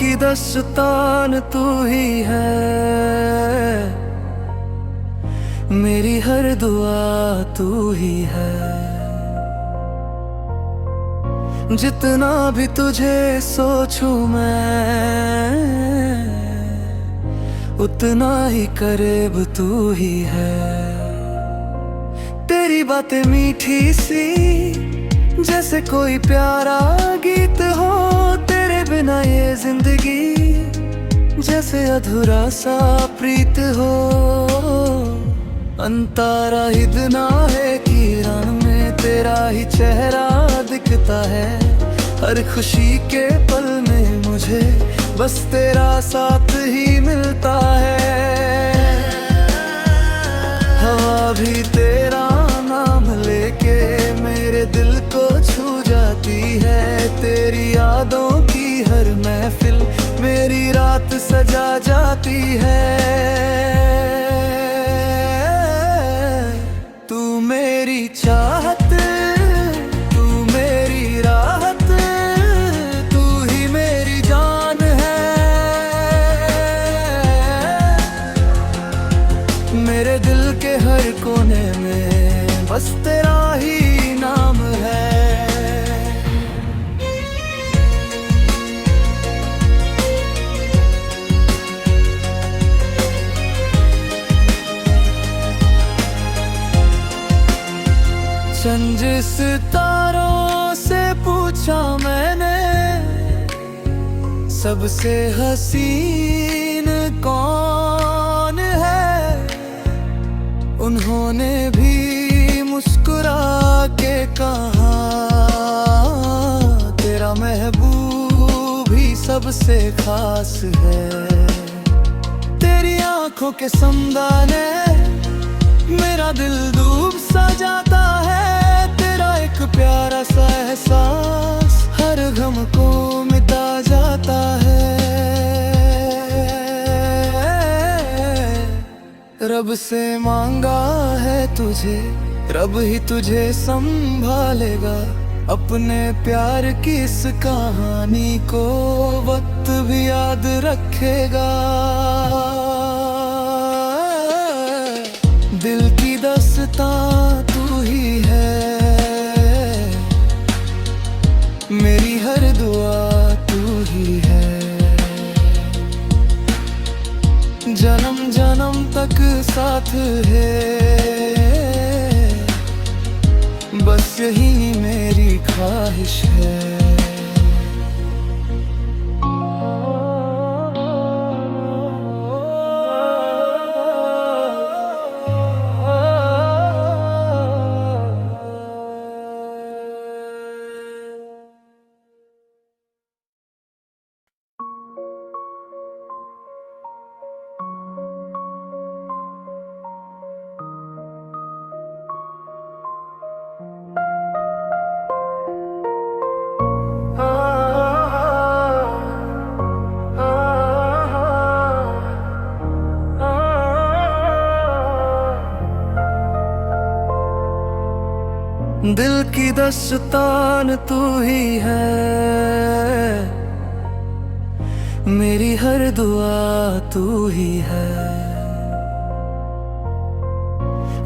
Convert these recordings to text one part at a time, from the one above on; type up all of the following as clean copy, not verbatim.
की दस्तान तू ही है, मेरी हर दुआ तू ही है। जितना भी तुझे सोचूं मैं, उतना ही करीब तू ही है। तेरी बातें मीठी सी जैसे कोई प्यारा गीत हो, तेरे बिना ये जिंदगी जैसे अधूरा सा प्रीत हो। अंतारा हिदना है किरण में तेरा ही चेहरा दिखता है। हर खुशी के पल में मुझे बस तेरा साथ ही मिलता है। हवा भी तेरा नाम लेके मेरे दिल को छू जाती है। तेरी यादों की हर महफिल मेरी रात सजा जाती है। तू मेरी चाहत, तू मेरी राहत, तू ही मेरी जान है। मेरे दिल के हर कोने में बस तेरा ही नाम है। चंद सितारों से पूछा मैंने, सबसे हसीन कौन है। उन्होंने भी मुस्कुरा के कहा, तेरा महबूब ही सबसे खास है। तेरी आंखों के समदाने मेरा दिल डूब सा जाता है। तेरा एक प्यारा सा एहसास हर गम को मिटा जाता है। रब से मांगा है तुझे, रब ही तुझे संभालेगा। अपने प्यार की इस कहानी को वक्त भी याद रखेगा। दिल की दास्तां तू ही है, मेरी हर दुआ तू ही है। जन्म जन्म तक साथ है, बस यही मेरी ख्वाहिश है। दिल की दास्तान तू ही है, मेरी हर दुआ तू ही है।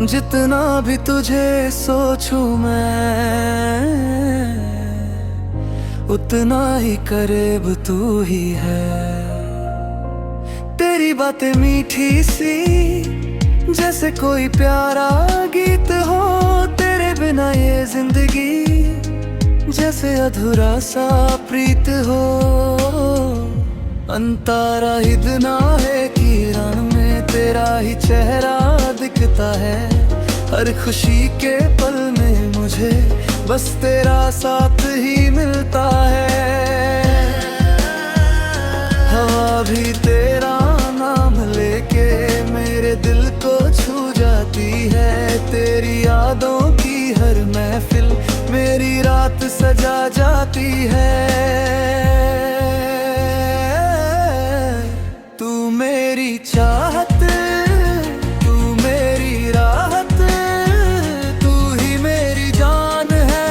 जितना भी तुझे सोचूं मैं, उतना ही करीब तू ही है। तेरी बातें मीठी सी जैसे कोई प्यारा गीत हो, तेरे बिना ये जिंदगी जैसे अधूरा सा प्रीत हो। अंतारा हिदना है किरण में तेरा ही चेहरा दिखता है। हर खुशी के पल में मुझे बस तेरा साथ ही मिलता है। हवा भी तेरा नाम लेके मेरे दिल को छू जाती है। तेरी यादों की हर महफिल मेरी रात सजा जाती है। तू मेरी चाहत, तू मेरी राहत, तू ही मेरी जान है।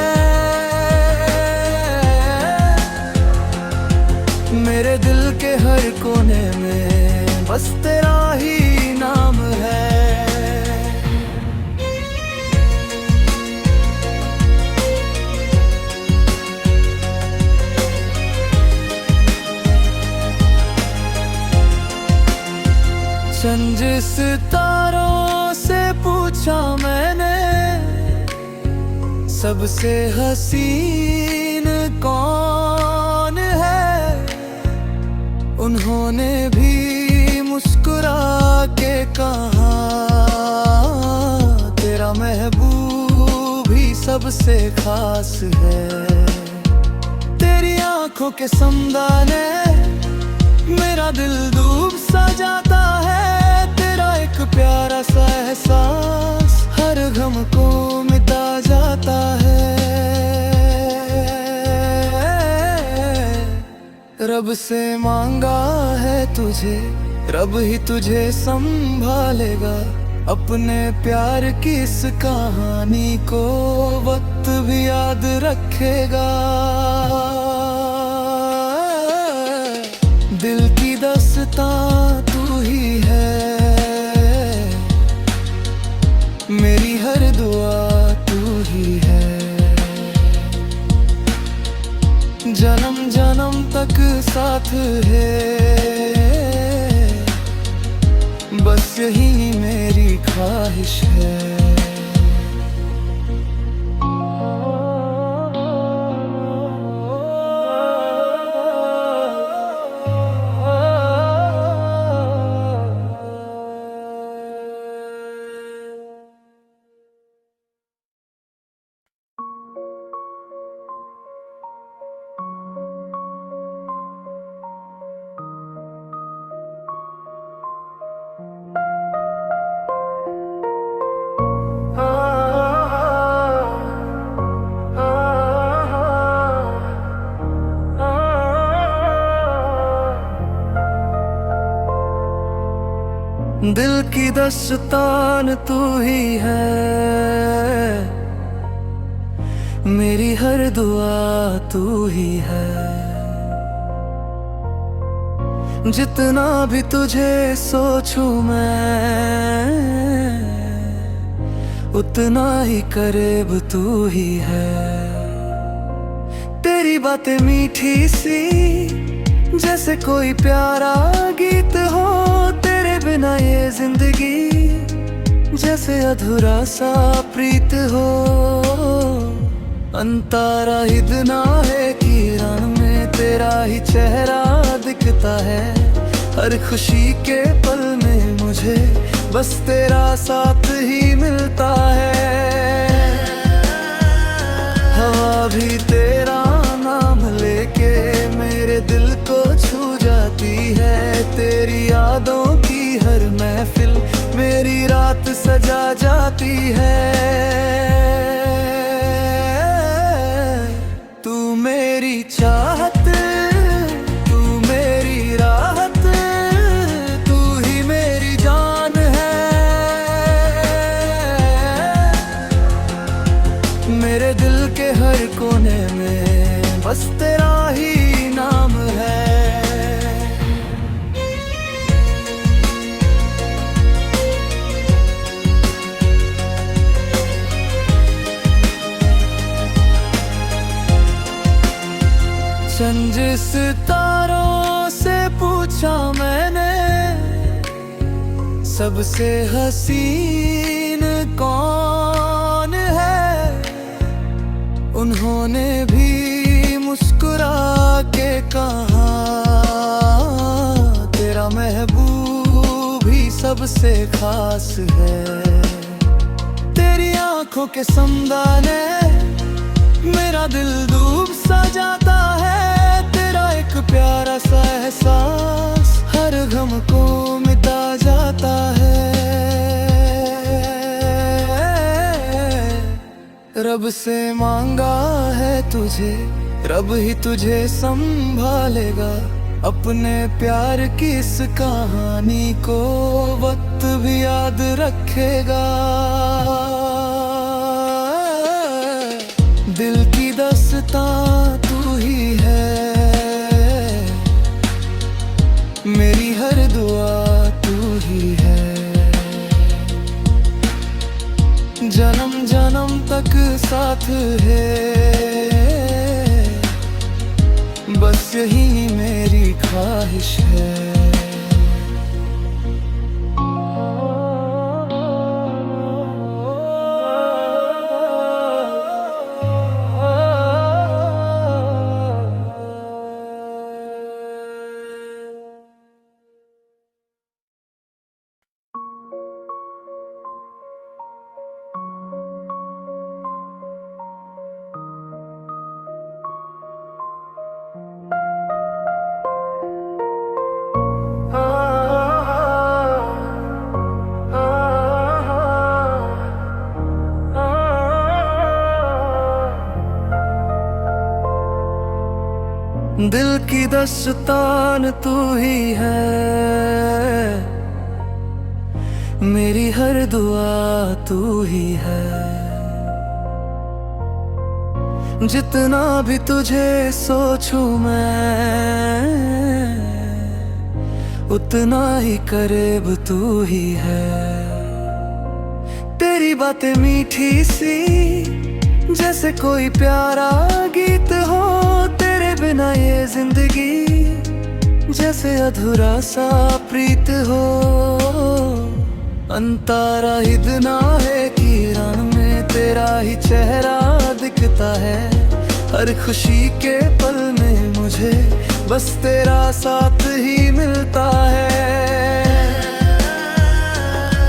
मेरे दिल सबसे हसीन कौन है, उन्होंने भी मुस्कुरा के कहा तेरा महबूब ही सबसे खास है। तेरी आंखों के समदाने मेरा दिल डूब सा जाता है। तेरा एक प्यारा सा एहसास हर गम को मिटा जाता है। रब से मांगा है तुझे, रब ही तुझे संभालेगा। अपने प्यार की इस कहानी को वक्त भी याद रखेगा। दिल की दास्तां तू ही है, मेरी हर दुआ तू ही है। जन्म जन्म तक साथ है, बस यही मेरी ख्वाहिश है। दिल की दास्तान तू ही है, मेरी हर दुआ तू ही है। जितना भी तुझे सोचूं मैं, उतना ही करीब तू ही है। तेरी बातें मीठी सी जैसे कोई प्यारा गीत हो। तेरे बिना ये जिंदगी जैसे अधूरा सा प्रीत हो। अंतारा हिदना है किरण में तेरा ही चेहरा दिखता है। हर खुशी के पल में मुझे बस तेरा साथ ही मिलता है। हवा भी तेरा नाम लेके मेरे दिल को छू जाती है। तेरी यादों की हर महफिल मेरी रात सजा जाती है। तू मेरी चाहत, तू मेरी राहत, तू ही मेरी जान है। मेरे दिल के हर कोने में बस तेरा ही नाम है। चंद सितारों से पूछा मैंने, सबसे हसीन कौन है। उन्होंने भी मुस्कुरा के कहा तेरा महबूब ही सबसे खास है। तेरी आंखों के समदाने मेरा दिल डूब सा जाता है। तेरा एक प्यारा सा एहसास हर गम को मिटा जाता है। रब से मांगा है तुझे, रब ही तुझे संभालेगा। अपने प्यार की इस कहानी को वक्त भी याद रखेगा। दिल की दास्तां तू ही है, मेरी हर दुआ तू ही है। जन्म जन्म तक साथ है, बस यही मेरी ख्वाहिश है। की दस्तान तू ही है, मेरी हर दुआ तू ही है। जितना भी तुझे सोचूं मैं, उतना ही करीब तू ही है। तेरी बातें मीठी सी जैसे कोई प्यारा गीत हो, तेरे बिना ये जिंदगी जैसे अधूरा सा प्रीत हो। अंतारा हिदना है किरण में तेरा ही चेहरा दिखता है। हर खुशी के पल में मुझे बस तेरा साथ ही मिलता है।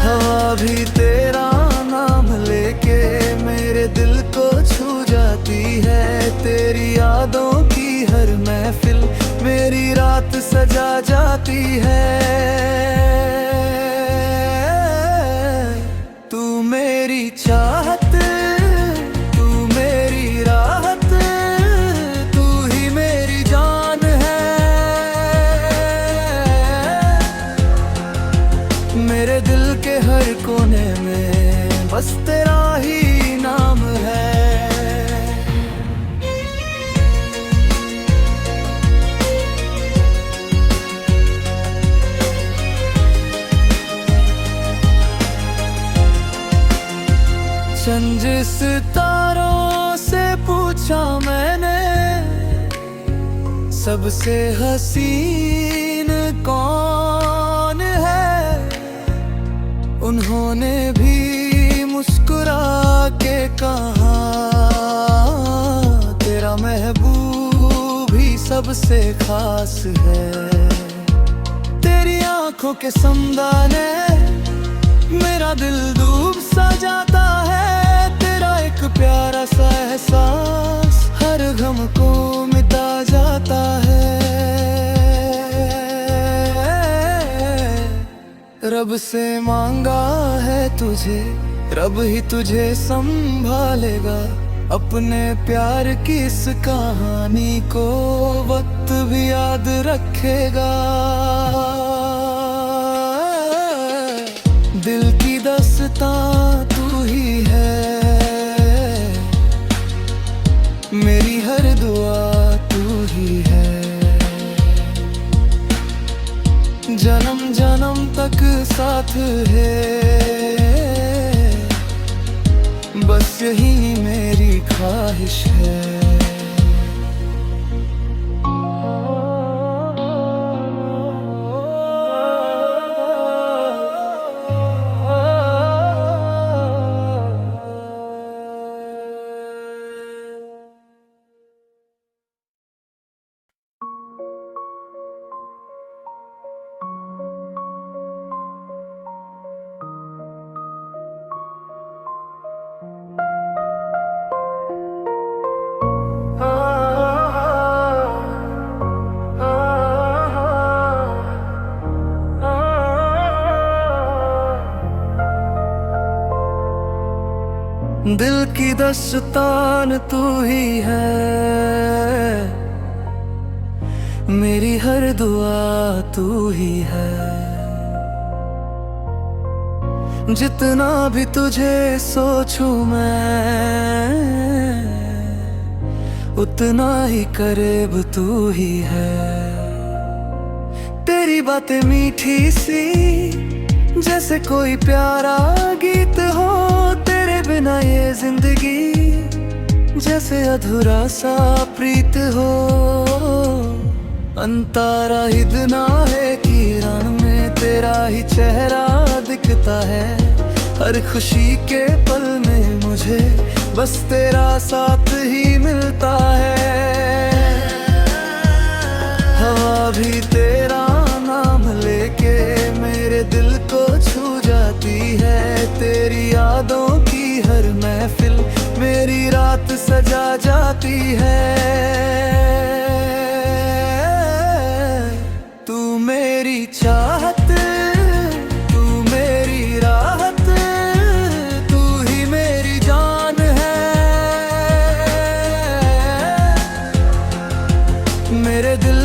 हवा भी तेरा नाम लेके मेरे दिल को छू जाती है। तेरी यादों की हर महफिल मेरी रात सजा जाती है। तू मेरी चाहत, तू मेरी राहत, तू ही मेरी जान है। मेरे दिल के हर कोने में बस तेरा ही नाम है। चंद सितारों से पूछा मैंने, सबसे हसीन कौन है। उन्होंने भी मुस्कुरा के कहा, तेरा महबूब ही सबसे खास है। तेरी आंखों के समदाने मेरा दिल डूब सा जाता है। तेरा एक प्यारा सा एहसास हर गम को मिटा जाता है। रब से मांगा है तुझे, रब ही तुझे संभालेगा। अपने प्यार की इस कहानी को वक्त भी याद रखेगा। दिल की दास्तां तू ही है, मेरी हर दुआ तू ही है। जन्म जन्म तक साथ है, बस यही मेरी ख्वाहिश है। दिल की दास्तान तू ही है, मेरी हर दुआ तू ही है। जितना भी तुझे सोचूं मैं, उतना ही करीब तू ही है। तेरी बातें मीठी सी जैसे कोई प्यारा गीत हो, तेरे बिना ये जिंदगी जैसे अधूरा सा प्रीत हो। अंतारा हिदना है किरण में तेरा ही चेहरा दिखता है। हर खुशी के पल में मुझे बस तेरा साथ ही मिलता है। हवा भी तेरा नाम लेके मेरे दिल को छू जाती है। तेरी यादों की हर महफिल मेरी रात सजा जाती है। तू मेरी चाहत, तू मेरी राहत, तू ही मेरी जान है। मेरे दिल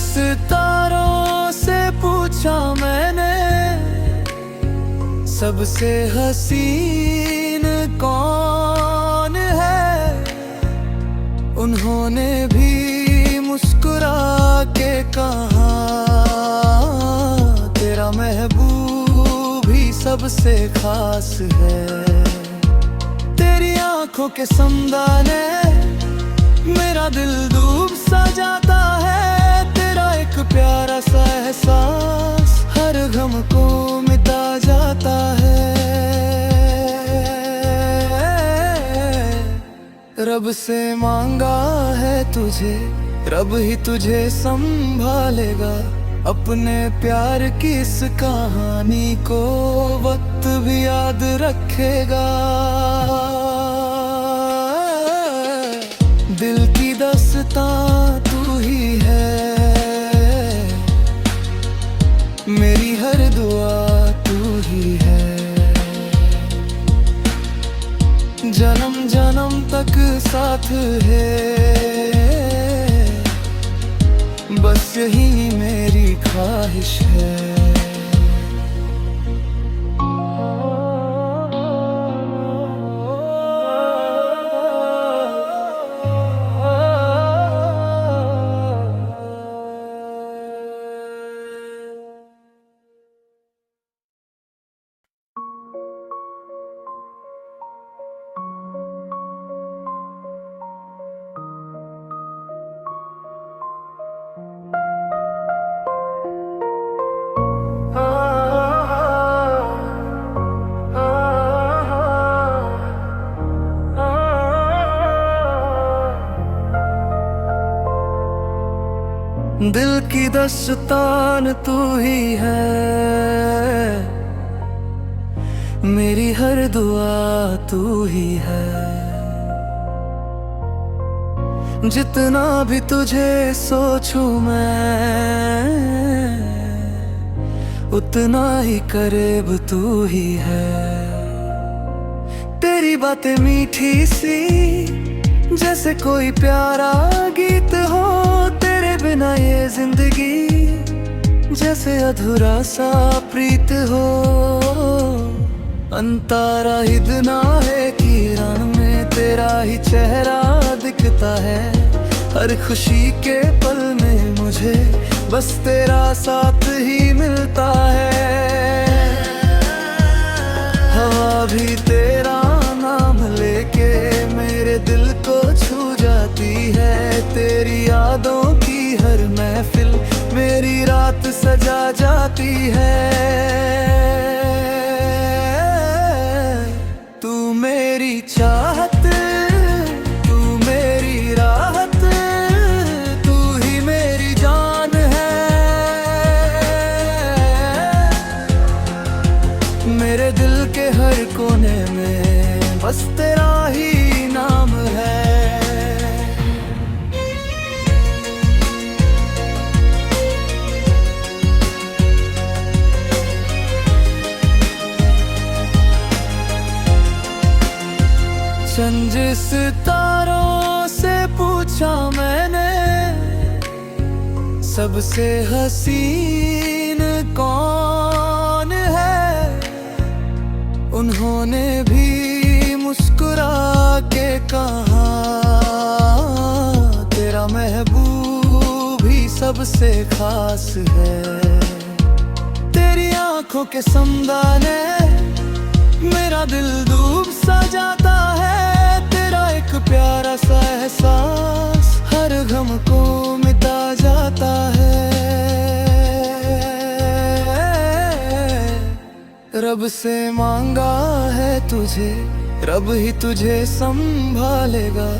सितारों से पूछा मैंने, सबसे हसीन कौन है, उन्होंने भी मुस्कुरा के कहा, तेरा महबूब ही सबसे खास है। तेरी आंखों के समदाने मेरा दिल डूब सा जाता है, तेरा एक प्यारा सा एहसास हर गम को मिटा जाता है। रब से मांगा है तुझे, रब ही तुझे संभालेगा, अपने प्यार की इस कहानी को वक्त भी याद रखेगा। दिल की दास्तां तू ही है, मेरी हर दुआ तू ही है, जन्म जन्म तक साथ है, बस यही मेरी ख्वाहिश है। दिल की दास्तान तू ही है, मेरी हर दुआ तू ही है, जितना भी तुझे सोचूं मैं, उतना ही करीब तू ही है। तेरी बातें मीठी सी जैसे कोई प्यारा गीत हो, तेरे बिना ये जिंदगी जैसे अधूरा सा प्रीत हो। अंतारा हिदना है किरण में तेरा ही चेहरा दिखता है, हर खुशी के पल में मुझे बस तेरा साथ ही मिलता है। हवा भी तेरा नाम लेके मेरे दिल को छू जाती है, तेरी यादों की हर महफिल मेरी रात सजा जाती है। तू मेरी चाहत, तू मेरी राहत, तू ही मेरी जान है, मेरे दिल के हर कोने में बस तेरा ही नाम है। चंद सितारों से पूछा मैंने, सबसे हसीन कौन है, उन्होंने भी मुस्कुरा के कहा, तेरा महबूब ही सबसे खास है। तेरी आंखों के समदाने मेरा दिल डूब सा जाता है, तेरा एक प्यारा सा एहसास हर गम को मिटा जाता है। रब से मांगा है तुझे, रब ही तुझे संभालेगा,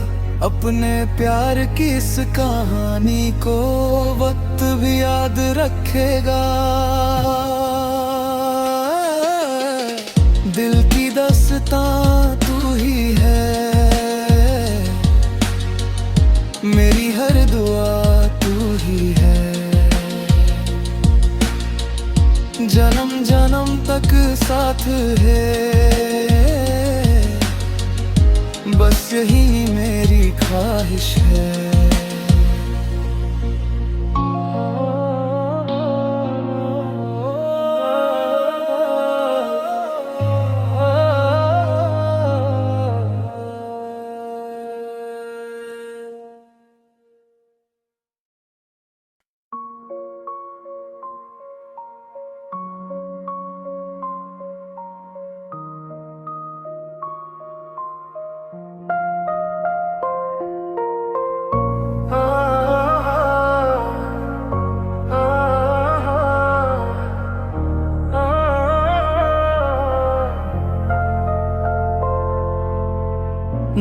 अपने प्यार की इस कहानी को वक्त भी याद रखेगा। दिल की दास्तां तू ही है, मेरी हर दुआ तू ही है, जन्म जन्म तक साथ है, बस यही मेरी ख्वाहिश है।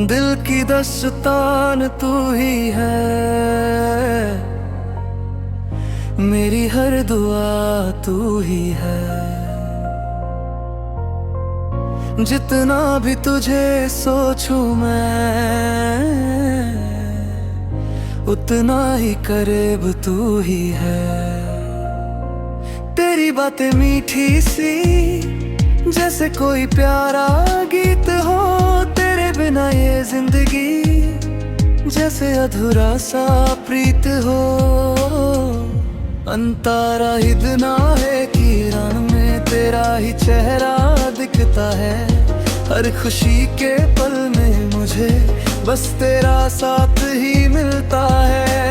दिल की दस्तान तू ही है, मेरी हर दुआ तू ही है। जितना भी तुझे सोचूं मैं, उतना ही करीब तू ही है। तेरी बातें मीठी सी जैसे कोई प्यारा गीत हो, तेरे बिना ये जिंदगी जैसे अधूरा सा प्रीत हो। अंतारा हिदना है किरण में तेरा ही चेहरा दिखता है। हर खुशी के पल में मुझे बस तेरा साथ ही मिलता है।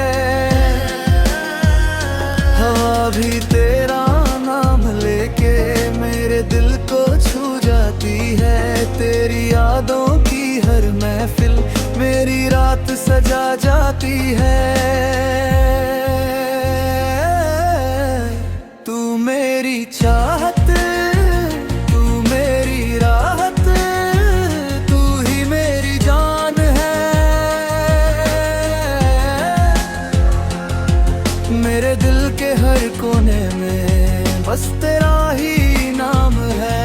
हवा भी तेरा नाम लेके मेरे दिल को छू जाती है। तेरी यादों की हर महफिल मेरी रात सजा जाती है। तू मेरी चाहत, तू मेरी राहत, तू ही मेरी जान है। मेरे दिल के हर कोने में बस तेरा ही नाम है।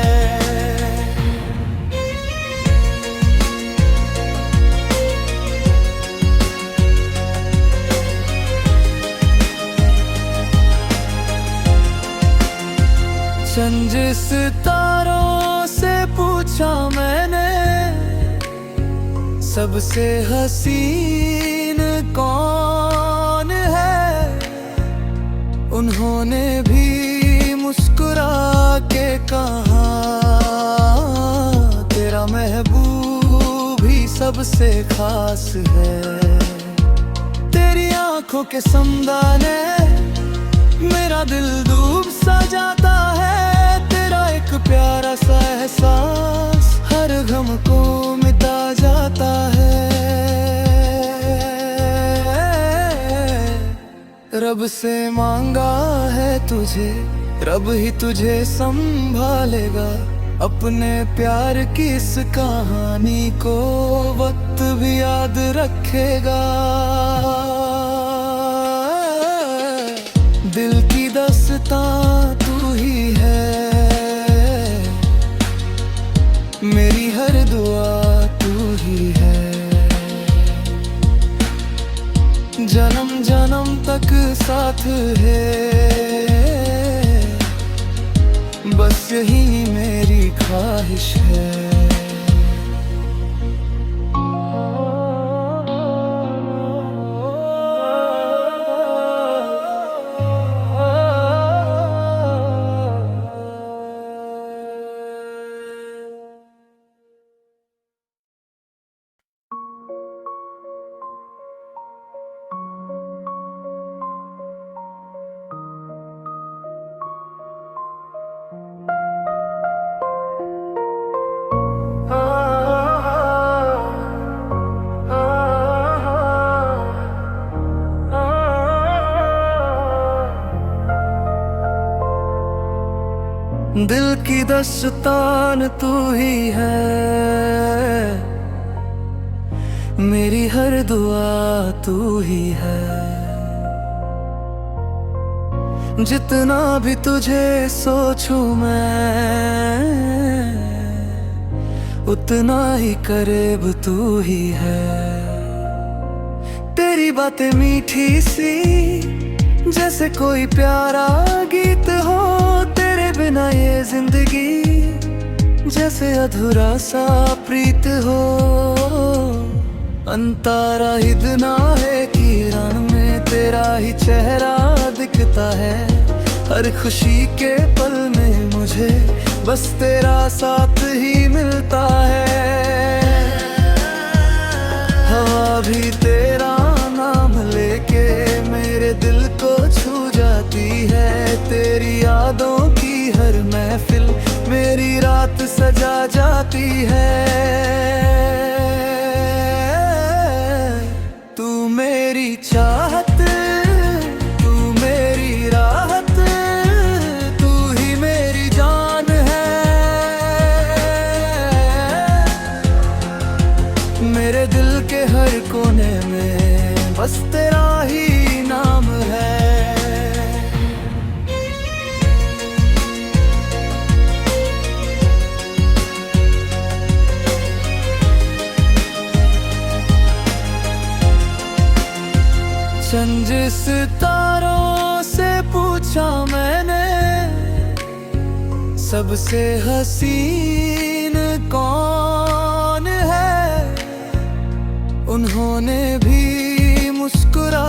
चंद सितारों से पूछा मैंने, सबसे हसीन कौन है। उन्होंने भी मुस्कुरा के कहा, तेरा महबूब ही सबसे खास है। तेरी आंखों के समदाने मेरा दिल डूब सा जाता है। तेरा एक प्यारा सा एहसास हर गम को मिटा जाता है। रब से मांगा है तुझे, रब ही तुझे संभालेगा। अपने प्यार की इस कहानी को वक्त भी याद रखेगा। दिल की दस्तां तू ही है, मेरी हर दुआ तू ही है। जन्म जन्म तक साथ है, बस यही मेरी ख्वाहिश है। दिल की दस्तान तू ही है, मेरी हर दुआ तू ही है। जितना भी तुझे सोचूं मैं, उतना ही करीब तू ही है। तेरी बातें मीठी सी जैसे कोई प्यारा गीत हो, तेरे बिना ये जिंदगी जैसे अधूरा सा प्रीत हो। अंतारा हिदना है किरण में तेरा ही चेहरा दिखता है। हर खुशी के पल में मुझे बस तेरा साथ ही मिलता है। हवा भी तेरा नाम लेके मेरे दिल को छू जाती है। तेरी यादों की हर महफिल मेरी रात सजा जाती है। तू मेरी चाहत, तू मेरी राहत, तू ही मेरी जान है। मेरे सितारों से पूछा मैंने, सबसे हसीन कौन है, उन्होंने भी मुस्कुरा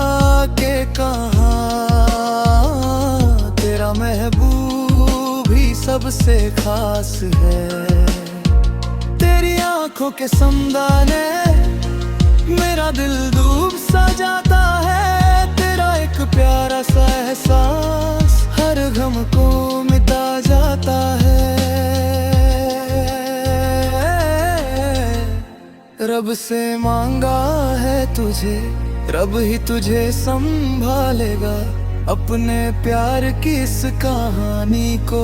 के कहा, तेरा महबूब ही सबसे खास है। तेरी आंखों के समदाने मेरा दिल डूब सा जाता है, तेरा एक प्यारा सा एहसास हर गम को मिटा जाता है। रब से मांगा है तुझे, रब ही तुझे संभालेगा, अपने प्यार की इस कहानी को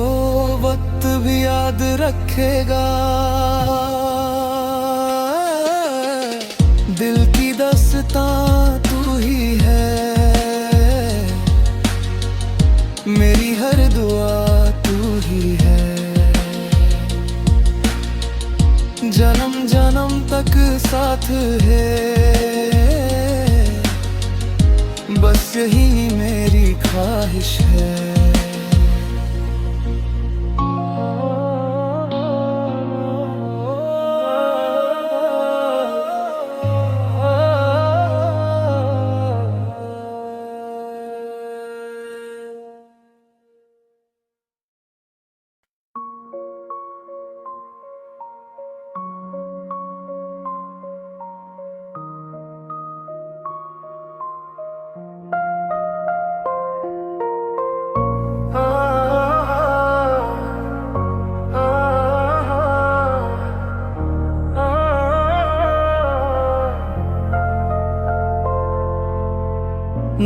वक्त भी याद रखेगा। दिल की दास्तां तू ही है, मेरी हर दुआ तू ही है, जन्म जन्म तक साथ है, बस यही मेरी ख्वाहिश है।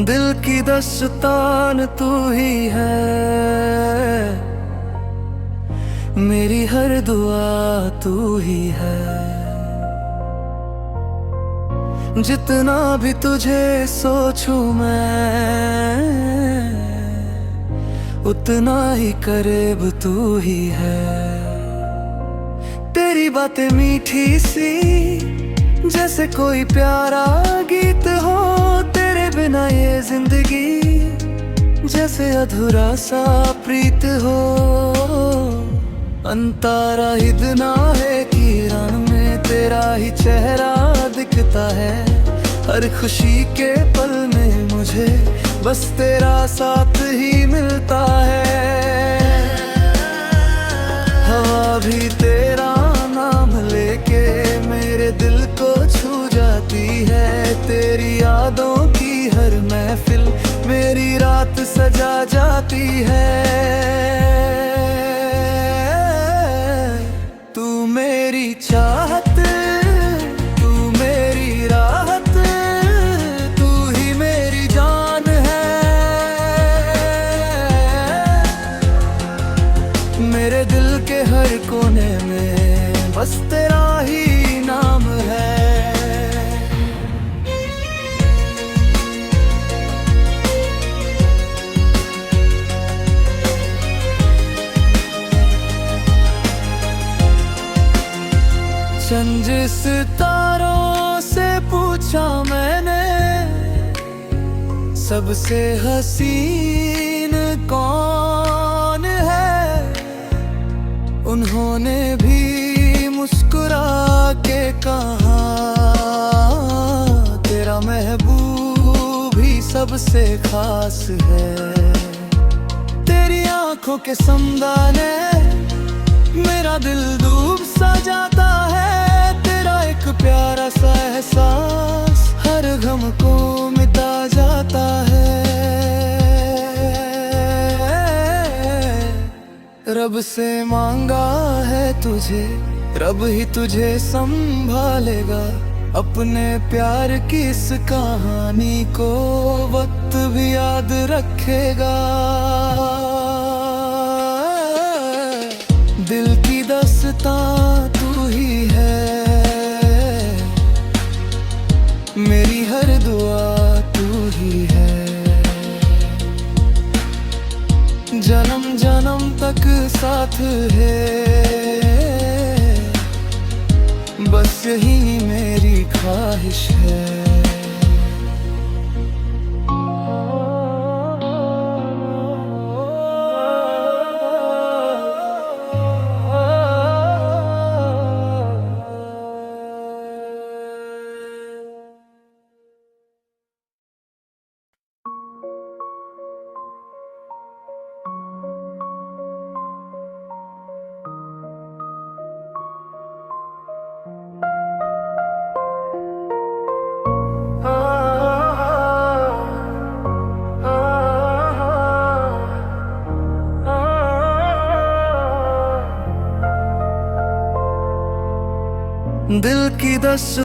दिल की दास्तान तू ही है, मेरी हर दुआ तू ही है, जितना भी तुझे सोचूं मैं, उतना ही करीब तू ही है। तेरी बातें मीठी सी जैसे कोई प्यारा गीत हो, तेरे बिना ये जिंदगी जैसे अधूरा सा प्रीत हो। अंतारा हिदना है किरण में तेरा ही चेहरा दिखता है, हर खुशी के पल में मुझे बस तेरा साथ ही मिलता है। हवा भी तेरा नाम लेके मेरे दिल को छू जाती है, तेरी यादों की हर महफिल मेरी रात सजा जाती है। तू मेरी चाहत, तू मेरी राहत, तू ही मेरी जान है, मेरे दिल के हर कोने में बस तेरा ही नाम है। चंद सितारों से पूछा मैंने, सबसे हसीन कौन है, उन्होंने भी मुस्कुरा के कहा, तेरा महबूब ही सबसे खास है। तेरी आंखों के समदाने मेरा दिल डूब सा जाता है, तेरा एक प्यारा सा एहसास हर गम को मिटा जाता है। रब से मांगा है तुझे, रब ही तुझे संभालेगा, अपने प्यार की इस कहानी को वक्त भी याद रखेगा। दिल की दास्तां तू ही है, मेरी हर दुआ तू ही है, जन्म जन्म तक साथ है, बस यही मेरी ख्वाहिश है। दिल की दस